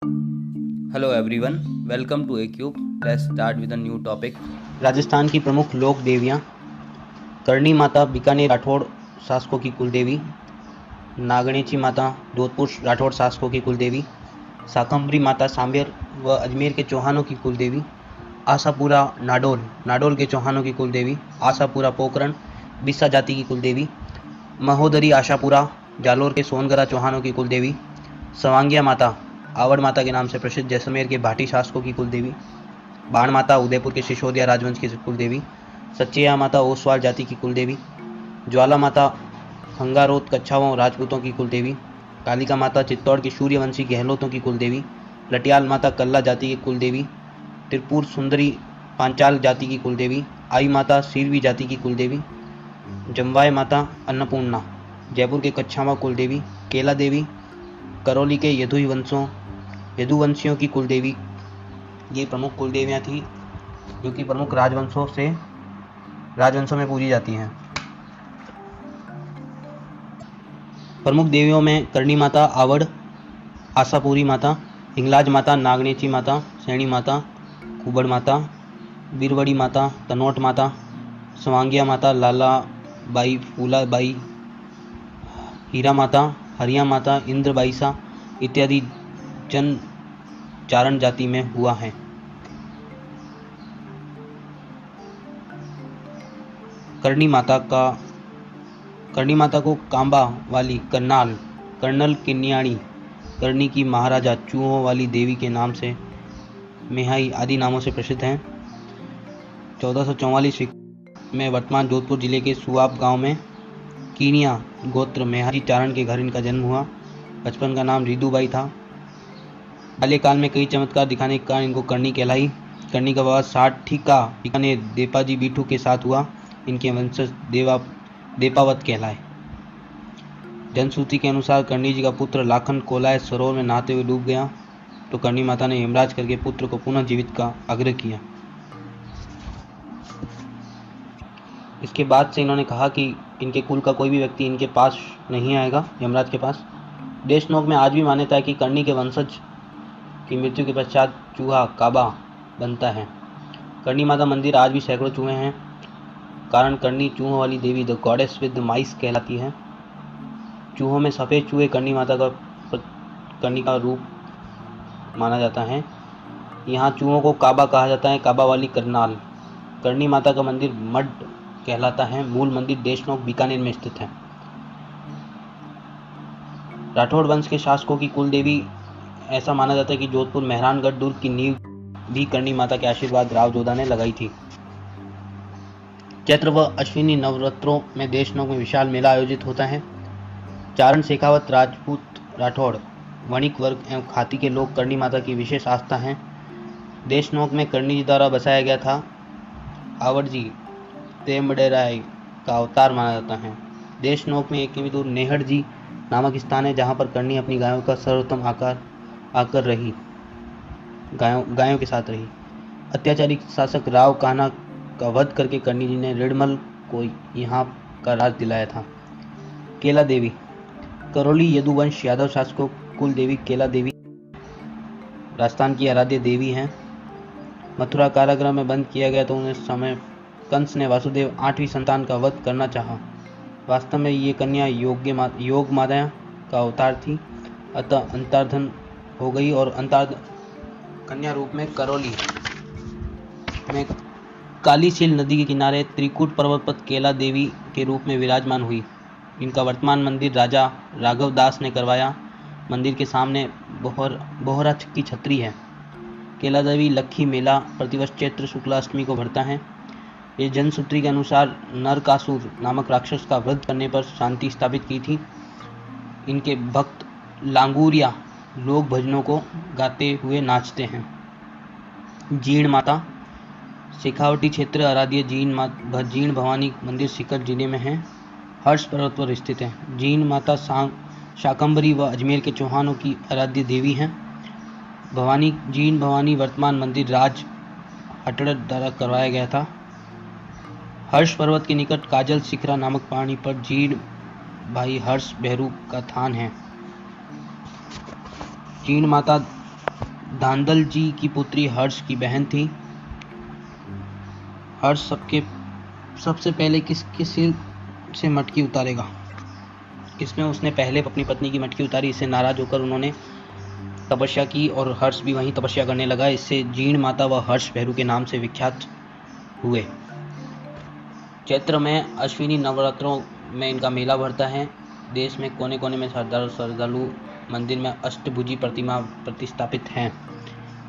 Hello everyone, welcome to A-Cube. Let's start with a new topic. Rajasthan की प्रमुख लोक देवियाँ। करणी माता बीकानेर राठौड़ शासकों की कुलदेवी। नागणेची माता जोधपुर राठौड़ शासकों की कुलदेवी। शाकंभरी माता सांभर व अजमेर के चौहानों की कुलदेवी। आशापुरा नाडोल के चौहानों की कुलदेवी। आशापुरा पोकरण बिस्सा जाति की कुलदेवी। महोदरी आशापुरा जालोर के सोनगरा चौहानों की कुलदेवी। सवांगिया माता आवड़ माता के नाम से प्रसिद्ध जैसलमेर के भाटी शासकों की कुलदेवी। बाण माता उदयपुर के सिसोदिया राजवंश की कुलदेवी। सच्चैया माता ओसवाल जाति की कुलदेवी। ज्वाला माता हंगारोत कच्छावों राजपूतों की कुलदेवी। कालिका माता चित्तौड़ की सूर्यवंशी गहलोतों की कुलदेवी। लटियाल माता कल्ला जाति की कुलदेवी। त्रिपुर सुंदरी पांचाल जाति की कुलदेवी। आई माता सीरवी जाति की कुलदेवी। जम्वाय माता अन्नपूर्णा जयपुर के कच्छावा कुलदेवी। केला देवी करौली के यदुवंशियों की कुलदेवी। ये प्रमुख कुलदेवियाँ थी जो कि प्रमुख राजवंशों में पूजी जाती हैं। प्रमुख देवियों में करणी माता आवड़, आशापुरी माता, हिंगलाज माता, नागणेची माता, सैणी माता, कुबड़ माता, बीरवड़ी माता, तनोट माता, सवांगिया माता, लाला बाई, फूला बाई, हीरा माता, हरिया माता, इंद्र बाईसा इत्यादि जन चारण जाति में हुआ है। करणी माता को कांबा वाली कर्नल किन्याणी, करणी की महाराजा, चूहों वाली देवी के नाम से मेहाई आदि नामों से प्रसिद्ध हैं। 1444 में वर्तमान जोधपुर जिले के सुआब गांव में कीनिया गोत्र मेहाजी चारण के घर इनका जन्म हुआ। बचपन का नाम रिदुबाई था। बाल्यकाल में कई चमत्कार दिखाने के कारण इनको करणी कहलाई। करणी का विवाह साठिका बीकानेर देपाजी बीठू के साथ हुआ। इनके वंशज देपावत कहलाए। जनश्रुति के अनुसार करणी जी का पुत्र लाखन कोलाय सरोवर में नहाते हुए डूब गया तो करणी माता ने यमराज करके पुत्र को पुनः जीवित का आग्रह किया। इसके बाद से इन्होंने कहा कि इनके कुल का कोई भी व्यक्ति इनके पास नहीं आएगा, यमराज के पास। देशनोक में आज भी मान्यता है कि करणी के वंशज की मृत्यु के पश्चात चूहा काबा बनता है। करणी माता मंदिर आज भी सैकड़ों चूहे हैं। कारण करणी चूहों वाली देवी द गॉडेस विद माइस कहलाती है। चूहों में सफ़ेद चूहे करणी का रूप माना जाता है। यहाँ चूहों को काबा कहा जाता है, काबा वाली करनाल। करणी माता का मंदिर मड कहलाता है। मूल मंदिर देशनोक बीकानेर में स्थित है। राठौड़ वंश के शासकों की कुल देवी ऐसा माना जाता है कि जोधपुर मेहरानगढ़ दुर्ग की नींव भी करणी माता के आशीर्वाद राव जोधा ने लगाई थी। चैत्र व अश्विनी नवरात्रों में देशनोक में विशाल मेला आयोजित होता है। चारण शेखावत राजपूत राठौड़ वणिक वर्ग एवं खाती के लोग करणी माता की विशेष आस्था हैं। देशनोक में करणी जी द्वारा बसाया गया था। आवड़ जी तेमडेराय का अवतार माना जाता है। देशनोक में एक किमी दूर नेहड़ जी नामक स्थान है जहाँ पर करणी अपनी गायों का सर्वोत्तम गायों के साथ रही। अत्याचारी शासक राव कान्हा का वध करके करणी जी ने रिडमल को यहाँ का राज दिलाया था। केला देवी करौली यदुवंश यादव शासकों कुल देवी केला देवी राजस्थान की आराध्य देवी हैं। मथुरा कारागृह में बंद किया गया तो उन्हें समय कंस ने वासुदेव 8वीं संतान का वध करना चाहा। वास्तव में ये कन्या योग माया का अवतार थी। अतः अंतर्धान हो गई और कन्या रूप में करौली में कालीशील नदी के किनारे त्रिकूट पर्वत पर केला देवी के रूप में विराजमान हुई। इनका वर्तमान मंदिर राजा राघव दास ने करवाया। मंदिर के सामने बोहरा की छतरी है। केला देवी लक्खी मेला प्रतिवर्ष चैत्र शुक्ला अष्टमी को भरता है। ये जनसूत्री के अनुसार नरकासुर नामक राक्षस का वध करने पर शांति स्थापित की थी। इनके भक्त लांगूरिया लोक भजनों को गाते हुए नाचते हैं। जीण माता शेखावटी क्षेत्र आराध्य जीण भवानी मंदिर सीकर जिले में है। हर्ष पर्वत पर स्थित है। जीण माता शाकंभरी व अजमेर के चौहानों की आराध्य देवी हैं। जीण भवानी वर्तमान मंदिर राज हटड़ द्वारा करवाया गया था। हर्ष पर्वत के निकट काजल शिखरा नामक पहाड़ी पर जीण भाई हर्ष भैरू का थान है। जीण माता धांधल जी की पुत्री हर्ष की बहन थी। हर्ष सबसे पहले किसके सिर से मटकी उतारेगा? इसमें उसने पहले अपनी पत्नी की मटकी उतारी। इससे नाराज होकर उन्होंने तपस्या की और हर्ष भी वहीं तपस्या करने लगा। इससे जीण माता व हर्ष भैरू के नाम से विख्यात हुए। चैत्र में अश्विनी नवरात्रों में इनका मेला भरता है। देश में कोने कोने में श्रद्धालु मंदिर में अष्टभुजी प्रतिमा प्रतिष्ठापित हैं।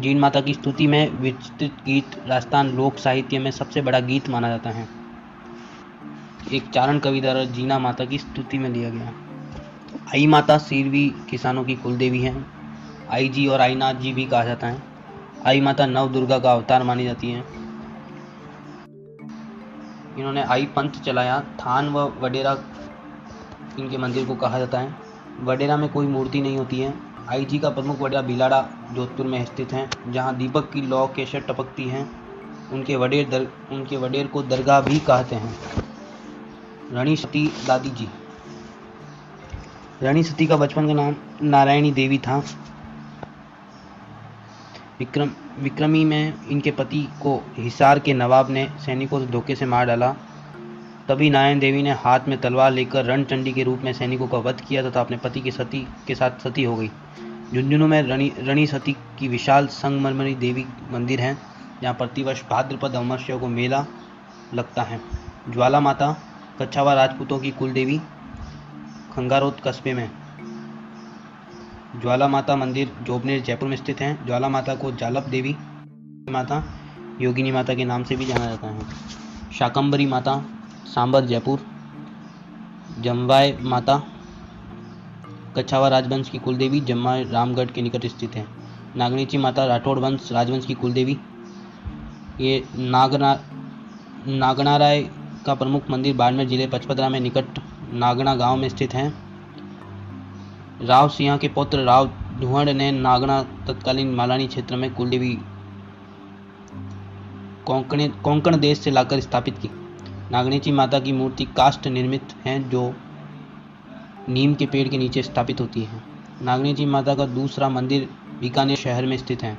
जीण माता की स्तुति में विस्तृत गीत राजस्थान लोक साहित्य में सबसे बड़ा गीत माना जाता है। एक चारण कवि द्वारा जीना माता की स्तुति में लिया गया। आई माता सीरवी किसानों की कुलदेवी है। आई जी और आईनाथ जी भी कहा जाता है। आई माता नव दुर्गा का अवतार मानी जाती है। इन्होंने आई पंथ चलाया। थान व वडेरा इनके मंदिर को कहा जाता है। वडेरा में कोई मूर्ति नहीं होती है। आई जी का प्रमुख वडेरा बिलाड़ा जोधपुर में स्थित है, जहाँ दीपक की लौ केसर टपकती हैं। उनके वडेर को दरगाह भी कहते हैं। रानी सती दादी जी। रानी सती का बचपन का नाम नारायणी देवी था। विक्रमी में इनके पति को हिसार के नवाब ने सैनिकों से धोखे से मार डाला। तभी नारायण देवी ने हाथ में तलवार लेकर रणचंडी के रूप में सैनिकों का वध किया तथा अपने पति के साथ सती हो गई। झुंझुनू में रानी सती की विशाल संगमरमरी देवी मंदिर है, जहाँ प्रतिवर्ष भाद्रपद अमावस्या को मेला लगता है। ज्वाला माता कच्छावा राजपूतों की कुलदेवी खंगारोत कस्बे में। ज्वाला माता मंदिर जोबनेर जयपुर में स्थित है। ज्वाला माता को जालप देवी माता, योगिनी माता के नाम से भी जाना जाता है। शाकंभरी माता सांबर जयपुर। जमवाय माता कच्छावा राजवंश की कुलदेवी, जम्मा रामगढ़ के निकट स्थित है। नागणीची माता राठौड़ वंश राजवंश की कुलदेवी। ये नागनाराय का प्रमुख मंदिर बाड़मेर जिले पचपदरा में निकट नागना गांव में स्थित है। राव सिंह के पुत्र राव धुहड़ ने नागना तत्कालीन मालानी क्षेत्र में कुलदेवी कोंकण देश से लाकर स्थापित की। नागणीची माता की मूर्ति काष्ठ निर्मित है, जो नीम के पेड़ के नीचे स्थापित होती है। नागणीची माता का दूसरा मंदिर बीकानेर शहर में स्थित है।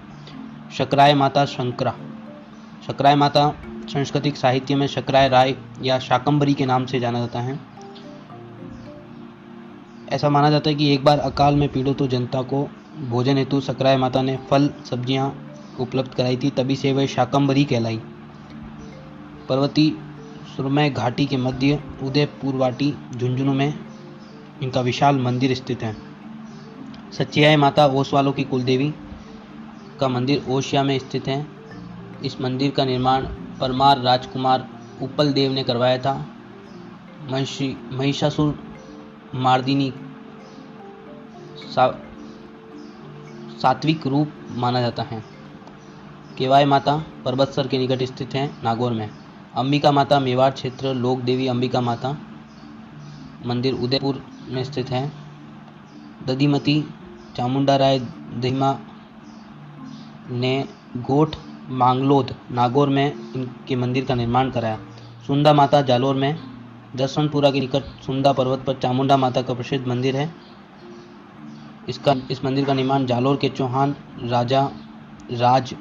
शकराय माता शंकरा। शकराय माता सांस्कृतिक साहित्य में शकराय राय या शाकंभरी के नाम से जाना जाता है। ऐसा माना जाता है कि एक बार अकाल में पीड़ित जनता को भोजन हेतु शकराय माता ने फल सब्जियां उपलब्ध कराई थी, तभी से वह शाकंभरी कहलाई। पर्वती सुरमय घाटी के मध्य उदयपुरवाटी झुंझुनू में इनका विशाल मंदिर स्थित है। सच्चियाय माता ओसवालों की कुलदेवी का मंदिर ओसिया में स्थित है। इस मंदिर का निर्माण परमार राजकुमार उपल देव ने करवाया था। महिषासुर मार्दिनी सात्विक रूप माना जाता है। केवाय माता पर्वतसर के निकट स्थित है, नागौर में। अंबिका माता मेवाड़ क्षेत्र लोक देवी अंबिका माता मंदिर उदयपुर में स्थित है। दधिमती चामुंडा राय दहिमा ने गोठ मांगलोद नागौर में इनके मंदिर का निर्माण कराया। सुंदा माता जालोर में। जसवंतपुरा के निकट सुंदा पर्वत पर चामुंडा माता का प्रसिद्ध मंदिर है। इस मंदिर का निर्माण जालोर के चौहान राजा राज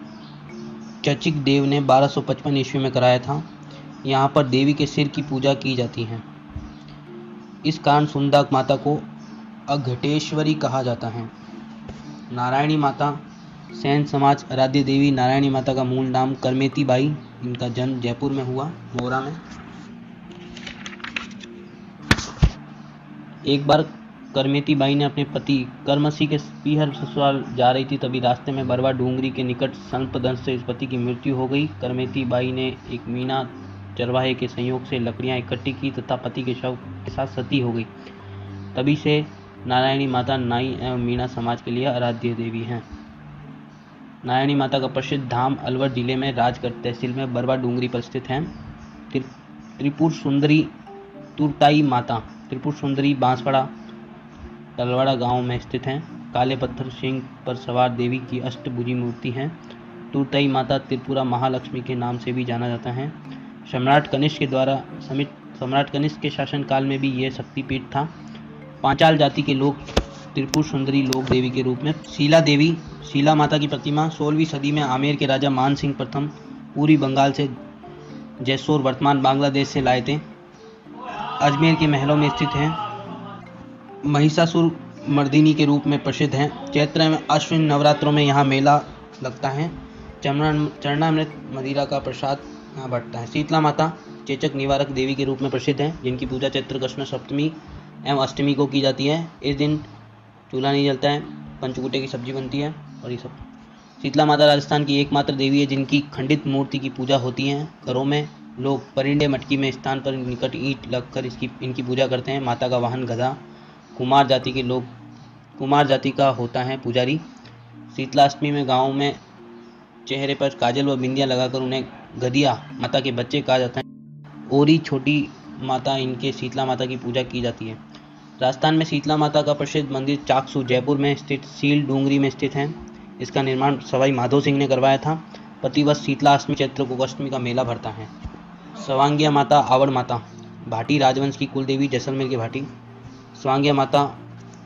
चचिक देव ने 1255 ईस्वी में कराया था। यहाँ पर देवी के सिर की पूजा की जाती है। इस कारण सुंदा माता को अघटेश्वरी कहा जाता है। नारायणी माता सैन समाज आराध्य देवी। नारायणी माता का मूल नाम करमेती बाई। इनका जन्म जयपुर में हुआ, मोरा में। एक बार करमेती बाई ने अपने पति करमसी के पीहर ससुराल जा रही थी, तभी रास्ते में बरवा डूंगरी के निकट सर्पदंश से इस पति की मृत्यु हो गई। करमेती बाई ने एक मीना चरवाहे के संयोग से लकड़ियां इकट्ठी की तथा पति के शव के साथ सती हो गई। तभी से नारायणी माता नाई एवं मीना समाज के लिए आराध्य देवी हैं। नारायणी माता का प्रसिद्ध धाम अलवर जिले में राजगढ़ तहसील में बरवा डूंगरी पर स्थित है। त्रिपुर सुंदरी तुरताई माता त्रिपुर सुंदरी बांसवाड़ा तलवाड़ा गांव में स्थित हैं। काले पत्थर सिंह पर सवार देवी की अष्टभुजी मूर्ति है। तुरताई माता त्रिपुरा महालक्ष्मी के नाम से भी जाना जाता है। सम्राट कनिष्क के शासनकाल में भी यह शक्तिपीठ था। पांचाल जाति के लोग त्रिपुर सुंदरी लोक देवी के रूप में। शीला देवी, शीला माता की प्रतिमा 16वीं सदी में आमेर के राजा मान सिंह प्रथम पूरी बंगाल से जैसोर वर्तमान बांग्लादेश से लाए थे। अजमेर के महलों में स्थित हैं। महिषासुर मर्दिनी के रूप में प्रसिद्ध हैं। चैत्र में अश्विन नवरात्रों में यहाँ मेला लगता है। चरणामृत मदिरा का प्रसाद यहाँ बढ़ता है। शीतला माता चेचक निवारक देवी के रूप में प्रसिद्ध हैं, जिनकी पूजा चैत्र कृष्ण सप्तमी एवं अष्टमी को की जाती है। इस दिन चूल्हा नहीं जलता है, पंचकूटे की सब्जी बनती है और ये सब। शीतला माता राजस्थान की एकमात्र देवी है जिनकी खंडित मूर्ति की पूजा होती है। घरों में लोग परिंडे मटकी में स्थान पर निकट ईंट लगकर इनकी पूजा करते हैं। माता का वाहन गधा, कुमार जाति का होता है पुजारी। शीतलाष्टमी में गाँव में चेहरे पर काजल व बिंदियाँ लगाकर उन्हें गधिया माता के बच्चे कहा जाता है। ओरी छोटी माता इनके शीतला माता की पूजा की जाती है। राजस्थान में शीतला माता का प्रसिद्ध मंदिर चाकसू जयपुर में स्थित सील डूंगरी में स्थित है। इसका निर्माण सवाई माधो सिंह ने करवाया था। प्रतिवर्ष शीतलाष्टमी चैत्र को अष्टमी का मेला भरता है। सवांगिया माता, आवड़ माता भाटी राजवंश की कुलदेवी, जैसलमेर की भाटी। सवांगिया माता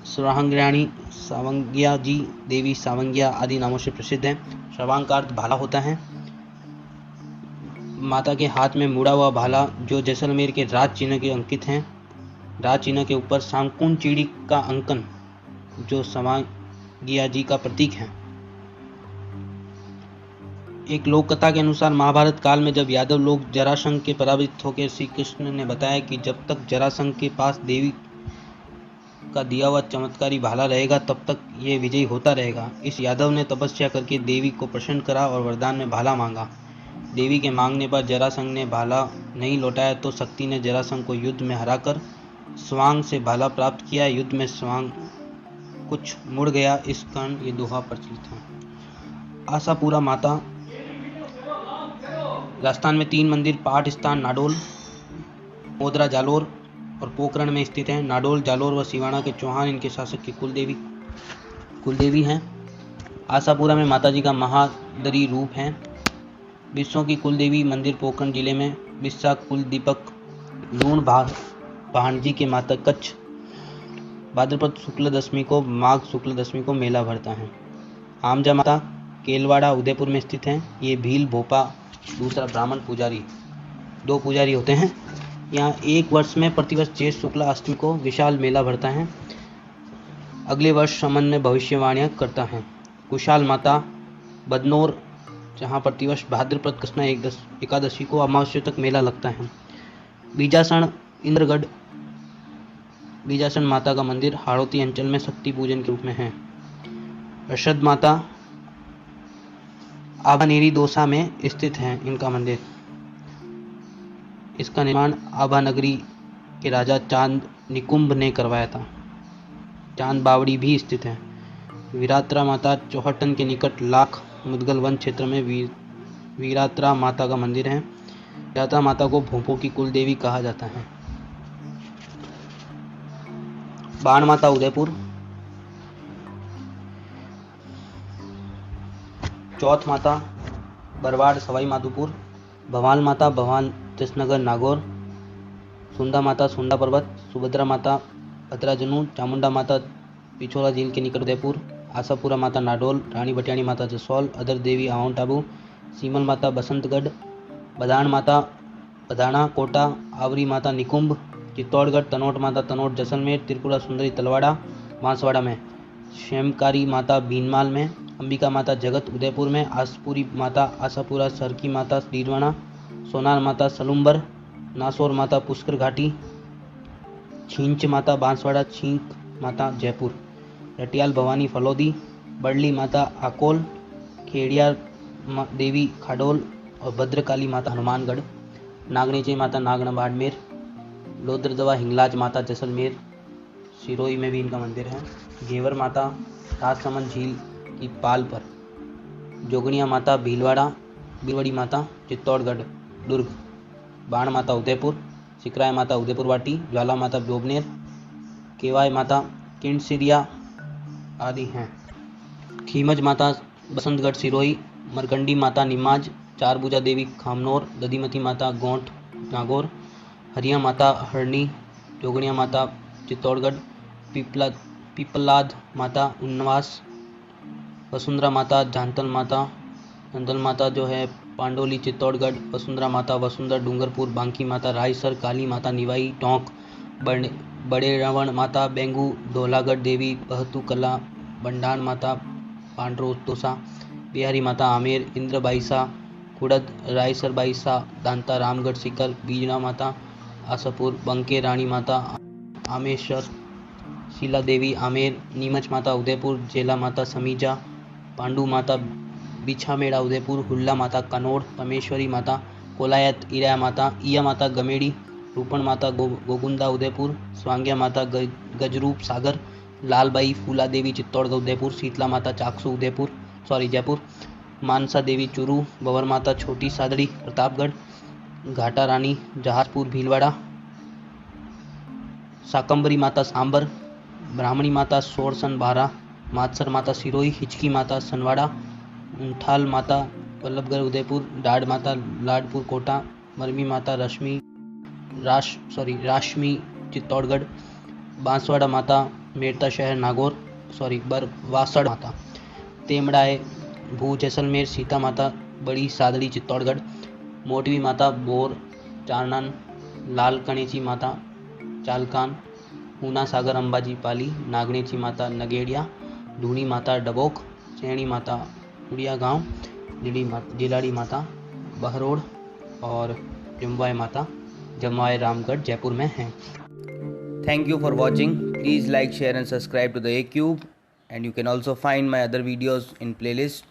सुराहंग्राणी, सावंगिया जी देवी, सावंगिया आदि नामों से प्रसिद्ध है। सवांग का अर्थ भाला होता है। माता के हाथ में मुड़ा हुआ भाला जो जैसलमेर के राज चिन्ह के अंकित हैं। राज चिन्ह के ऊपर सांकुन चिड़ी का अंकन जो सवांगिया जी का प्रतीक है। एक लोक कथा के अनुसार महाभारत काल में जब यादव लोग जरासंध के पराजित होकर श्री कृष्ण ने बताया कि जब तक जरासंध के पास देवी का दिया हुआ चमत्कारी भाला रहेगा तब तक ये विजयी होता रहेगा। इस यादव ने तपस्या करके देवी को प्रसन्न करा और वरदान में भाला मांगा। देवी के मांगने पर जरासंध ने भाला नहीं लौटाया तो शक्ति ने जरासंध को युद्ध में हराकर स्वांग से भाला प्राप्त किया। युद्ध में स्वांग कुछ मुड़ गया, इस कारण ये दोहा प्रचलित है। आशापुरा माता राजस्थान में 3 मंदिर पाठ स्थान नाडोल, मोदरा, जालोर और पोखरण में स्थित हैं। नाडोल, जालोर व सिवाना के चौहान इनके शासक की कुलदेवी हैं। आशापुरा में माताजी का महादरी रूप है। बिस्सों की कुलदेवी मंदिर पोखरण जिले में। बिस्सा कुल दीपक लूण भाणजी के माता कच्छ। भाद्रपद शुक्ल दशमी को, माघ शुक्ल दशमी को मेला भरता है। आमजा माता केलवाड़ा उदयपुर में स्थित हैं। ये भील भोपा दूसरा ब्राह्मण पुजारी, 2 पुजारी होते हैं। यहाँ एक वर्ष में प्रतिवर्ष ज्येष्ठ शुक्ला अष्टमी को विशाल मेला भरता है। अगले वर्ष संबंध में भविष्यवाणियाँ करता है। कुशाल माता बदनौर, जहाँ प्रतिवर्ष भाद्रपद कृष्ण एकादशी को अमावस्या तक मेला लगता है। बीजासन इंद्रगढ़, बीजासन माता का मंदिर हाड़ौती अंचल में शक्ति पूजन के रूप में है। अर्शद माता आभानेरी दोसा में स्थित है इनका मंदिर। इसका निर्माण आभा नगरी के राजा चांद निकुंभ ने करवाया था। चांद बावड़ी भी स्थित है। वीरात्रा माता चौहटन के निकट लाख मुदगल वन क्षेत्र में वीरात्रा माता का मंदिर है। वीरात्रा माता को भोंपों की कुल देवी कहा जाता है। बाण माता उदयपुर। चौथ माता बरवाड़ सवाई माधोपुर। भवाल माता भवान कृष्णनगर नागौर। सुंदा माता सुंदा पर्वत। सुभद्रा माता भद्राजनू। चामुंडा माता पिछोला झील के निकट उदयपुर। आशापुरा माता नाडोल। रानी भटियाणी माता जसौल। अदर देवी माउंट आबू। सीमल माता बसंतगढ़। बदाण माता बदाणा कोटा। आवरी माता निकुंभ चित्तौड़गढ़। तनोट माता तनोट जैसलमेर। त्रिपुरा सुंदरी तलवाड़ा बांसवाड़ा में। श्यामकारी माता भीनमाल में। अंबिका माता जगत उदयपुर में। आसपुरी माता आशापुरा। सरकी माता डीरवाना। सोनार माता सलुम्बर। नासौर माता पुष्कर घाटी। छींच माता बांसवाड़ा। छींक माता जयपुर। रटियाल भवानी फलोदी। बड़ली माता आकोल। खेड़िया देवी खाडोल और भद्रकाली माता हनुमानगढ़। नागनीचे माता नागना बाड़मेर। लोद्रदवा हिंगलाज माता जैसलमेर। सिरोही में भी इनका मंदिर है। घेवर माता राजसमंद झील की पाल पर। जोगनिया माता भीलवाड़ी माता चित्तौड़गढ़ दुर्ग। बाण माता उदयपुर। सिकराय माता उदयपुर वाटी। ज्वाला माता डोबनेर। केवाय माता किंडसिरिया आदि हैं। खीमज माता बसंतगढ़ सिरोही। मरकंडी माता निमाज। चारभुजा देवी खामनौर। दधिमती माता गोंठ नागौर। हरिया माता हरणी। जोगनिया माता चित्तौड़गढ़। पिपलाद माता उन्नवास, वसुंधरा माता झांतल माता, नंदल माता जो है पांडोली चित्तौड़गढ़, वसुंधरा माता वसुंधरा डूंगरपुर, बांकी माता रायसर, काली माता निवाई टोंक, बड़े रावण माता बेंगू, धौलागढ़ देवी बहतू कला, बंडाण माता पांड्रो तोसा, बिहारी माता आमेर, इंद्र बाईसा कुड़द, रायसर बाईसा दांता, रामगढ़ सिकर, बीजना माता आसापुर, बंके रानी माता आमेश्वर, शीला देवी आमेर, नीमच माता उदयपुर, जेला माता समीजा, पांडू माता बिछामेड़ा उदयपुर, हुल्ला माता कनौड़, परमेश्वरी माता कोलायत, इया माता गमेड़ी, रूपण माता गोगुंदा उदयपुर, स्वांग्या माता गजरूप सागर, लालबाई फूला देवी चित्तौड़गढ़ उदयपुर, शीतला माता चाकसू जयपुर, मानसा देवी चुरू, बवर माता छोटी सादड़ी प्रतापगढ़, घाटा रानी जहाजपुर भीलवाड़ा, शाकंबरी माता सांबर, ब्राह्मणी माता सोरसन बारा, मातसर माता सिरोही, हिचकी माता सनवाड़ा, उंठाल माता वल्लभगढ़ उदयपुर, डाड माता लाडपुर कोटा, मरमी माता राशमी चित्तौड़गढ़, बांसवाड़ा माता मेड़ता शहर नागौर वासड़ माता, तेमड़ाए भू जैसलमेर, सीता माता बड़ी सादड़ी चित्तौड़गढ़, मोटवी माता बोर चारनान, लाल कणेची माता चालकान, ऊना सागर अंबाजी पाली, नागणेची माता नगेड़िया, धूनी माता डबोक, चैणी माता उड़िया गांव, जिलाड़ी माता बहरोड़ और जमवाय रामगढ़ जयपुर में हैं। Thank you for watching. Please like, share and subscribe to the A Cube, and you can also find my other videos in playlist.